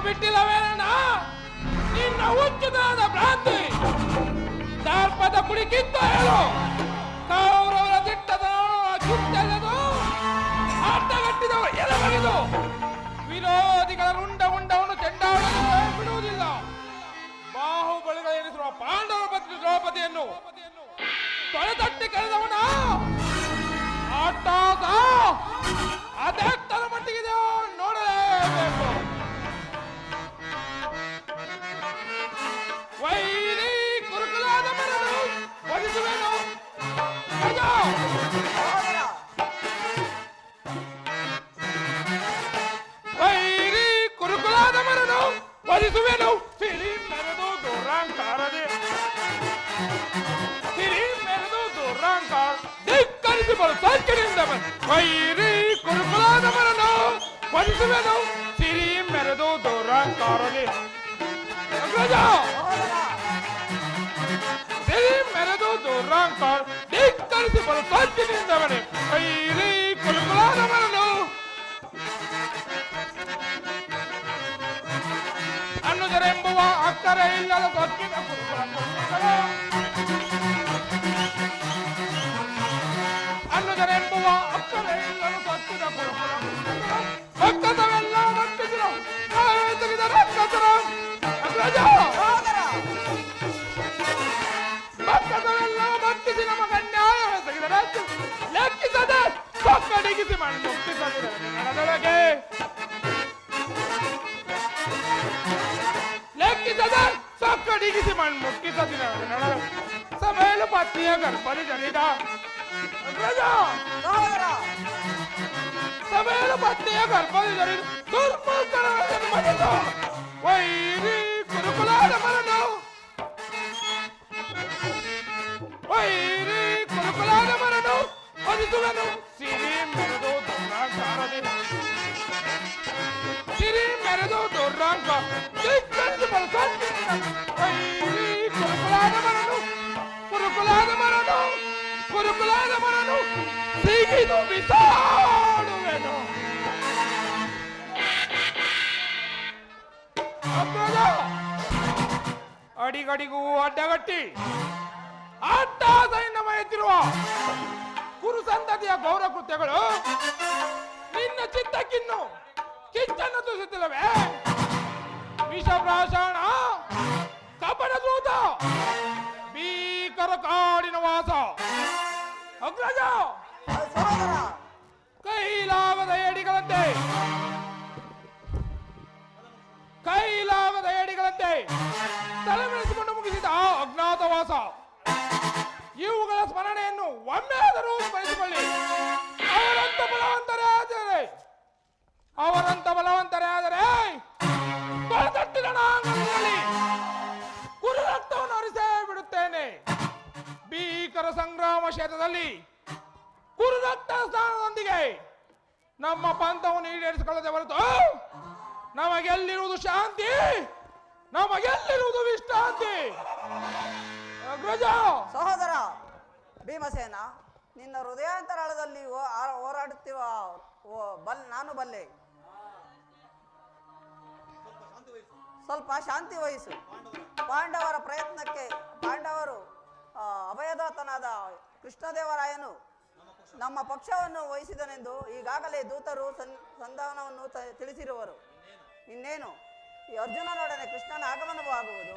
ಬಿಟ್ಟಿಲ್ಲವೇನ ನಿನ್ನ ಹುಚ್ಚುತನದ ಭ್ರಾಂತಿ ದರ್ಪದ ಕುಡಿಕಿತ್ತು ಹೇಳು ಕೌರವರ ದಿಟ್ಟದ ಕಿತ್ತೆಳೆದು ಅಡ್ಡಗಟ್ಟಿದವ ಎಲಬಗೆದು ವಿರೋಧಿಗಳ ರುಂಡವನ್ನು ಚೆಂಡಾಡಲು ಬಿಡುವುದಿಲ್ಲ. ಬಾಹುಬಲಿಗಳೆನಿಸಿರುವ ಪಾಂಡವರ ಪತ್ನಿ ದ್ರೌಪದಿಯನ್ನು ತೊಳೆತಟ್ಟಿ ಕರೆದವನ ಆಟಾಸ ಅದೆಷ್ಟರ ಮಟ್ಟಿಗಿದೆ ನೋಡಲೇಬೇಕು. ವೈರಿ ಕುರುಕುಲಾದ ಮರನು ವಧಿಸುವೆನು. ವೈರಿ ಕುರುಕುಲಾದ ಮರನು ವಧಿಸುವೆನು. ಸಿರಿ ಮೆರೆದು ದುರಾಂಕಾರದೆ ಸಿರಿ ಮೆರೆದು ದುರಾಂಕಾರ ಧಿಕ್ಕರಿಸಿಬಳು ಸಂಖ್ಯೆಯಿಂದ ವೈರಿ ಕುರುಕುಲಾದ ಮರನು ವಧಿಸುವೆನು. ಸಿರಿ ಮೆರೆದು ದುರಾಂಕಾರದೆ ಸಿರಿ ಮೆರೆದು ದುರಾಂಕಾರ ಧಿಕ್ಕರಿಸಿಬಳು ಸಂಖ್ಯೆಯಿಂದವನೇ ವೈರಿ ಕುರುಕುಲಾದ ಮರನು ಅನ್ನುದರೆಂಬುವ ಅಕ್ಕರೆ ಇಲ್ಲದ ಸೊಕ್ಕಿನ ಕುರುಕುಲ ಅನ್ನುದರೆಂಬುವ ಅಕ್ಕರೆ ಇಲ್ಲದ ಸೊಕ್ಕಿನ ಕುರುಕುಲ ಒಕ್ಕತವೆಲ್ಲ ಮಟ್ಟಿಸಿದ ತೆಗೆದರೆ ಒಕ್ಕತವೆಲ್ಲ ಮಟ್ಟಿಸಿ ನಮಗ ನ್ಯಾಯ ತೆಗೆದರೆ ಲೆಕ್ಕಿಸದೆ ಸೊಕ್ಕಡಿಗಿಸಿ ಮಣ್ಣು ಮುಕ್ತಿಸದಿರ ನಡೆದೊಳಗೆ ಲೆಕ್ಕಿಸದೆ ಸೊಕ್ಕಡಿಗಿಸಿ ಮಣ್ಣು ಮುಕ್ತಿಸದಿರ ಸಭೆಯಲ್ಲಿ ಪತ್ನಿಯ ಗರ್ಭದಲ್ಲಿ ಜನಿದ ಸಭೆಯಲ್ಲಿ ಪತ್ನಿಯ ಗರ್ಭದಲ್ಲಿ ಜನಿದ ದುರ್ಮೂರ್ಖರ ವೈರಿ ಕುರುಕುಲಾದ ಮರನು ವೈರಿ ಕುರುಕುಲಾದ ಮರನು ವಧಿಸುವನು. ಸಿರಿ ಮೆರೆದು ದುರಾಂಕಾರದೆ ಸಿರಿ ಮೆರೆದು ದುರಾಂಕಾರ ವೈರಿ ಕುರುಕುಲಾದ ಮರನು ಕುರುಕುಲಾದ ಮರನು ಕುರುಕುಲಾದ ಮರನು ಸಿಗಿದು ಬಿಸಾಡುವೆನು. ಅಡಿಗಡಿಗೂ ಅಡ್ಡಗಟ್ಟಿ ಅಟ್ಟಾಸೆಯಿಂದ ಮರೆತಿರುವ ಕುರು ಸಂತತಿಯ ಗೌರವ ಕೃತ್ಯಗಳು ನಿನ್ನ ಚಿತ್ತಕ್ಕಿನ್ನು ಕಿಚ್ಚನ್ನು ತುಸುತ್ತಿಲ್ಲವೇ? ವಿಷಪ್ರಾಶಾಣ ಕಪಟ ದೂತ ಭೀಕರ ಕಾಡಿನ ವಾಸ ಅಗ್ರಜ ಕೈಲಾಗದ ಏಡಿಗಳಂತೆ ತಲೆಮೆರೆಸಿಕೊಂಡು ಮುಗಿಸಿದ ಅಜ್ಞಾತವಾಸ ಇವುಗಳ ಸ್ಮರಣೆಯನ್ನು ಒಮ್ಮೆಯಾದರೂ ಸ್ಮರಿಸಿಕೊಳ್ಳಿ. ಅವರಂತ ಬಲವಂತರೇ ಆದರೆ ತೊಳೆದಟ್ಟಿನ ನಾಂಗಲಲ್ಲಿ ಕುರು ರಕ್ತವನ್ನು ಹರಿಸೇ ಬಿಡುತ್ತೇನೆ. ಭೀಕರ ಸಂಗ್ರಾಮ ಕ್ಷೇತ್ರದಲ್ಲಿ ಕುರು ರಕ್ತ ಸ್ಥಾನದೊಂದಿಗೆ ನಮ್ಮ ಪಂಥವನ್ನು ಈಡೇರಿಸಿಕೊಳ್ಳದೆ ಹೊರತು ನಮಗೆಲ್ಲಿರುವುದು ಶಾಂತಿ, ನಮಗೆಲ್ಲಿರುವುದು ವಿಶ್ರಾಂತಿ. ಅಗ್ರಜ ಸಹೋದರ ಭೀಮಸೇನ, ನಿನ್ನ ಹೃದಯಾಂತರಾಳದಲ್ಲಿ ಹೋರಾಡುತ್ತಿರುವ ನಾನು ಬಲ್ಲೆ. ಸ್ವಲ್ಪ ಶಾಂತಿ ವಹಿಸು. ಪಾಂಡವರ ಪ್ರಯತ್ನಕ್ಕೆ ಪಾಂಡವರು ಅಭಯದಾತನಾದ ಕೃಷ್ಣದೇವರಾಯನು ನಮ್ಮ ಪಕ್ಷವನ್ನು ವಹಿಸಿದನೆಂದು ಈಗಾಗಲೇ ದೂತರು ಸಂಧಾನವನ್ನು ತಿಳಿಸಿರುವರು. ಇನ್ನೇನು ಈ ಅರ್ಜುನನೊಡನೆ ಕೃಷ್ಣನ ಆಗಮನವಾಗುವುದು.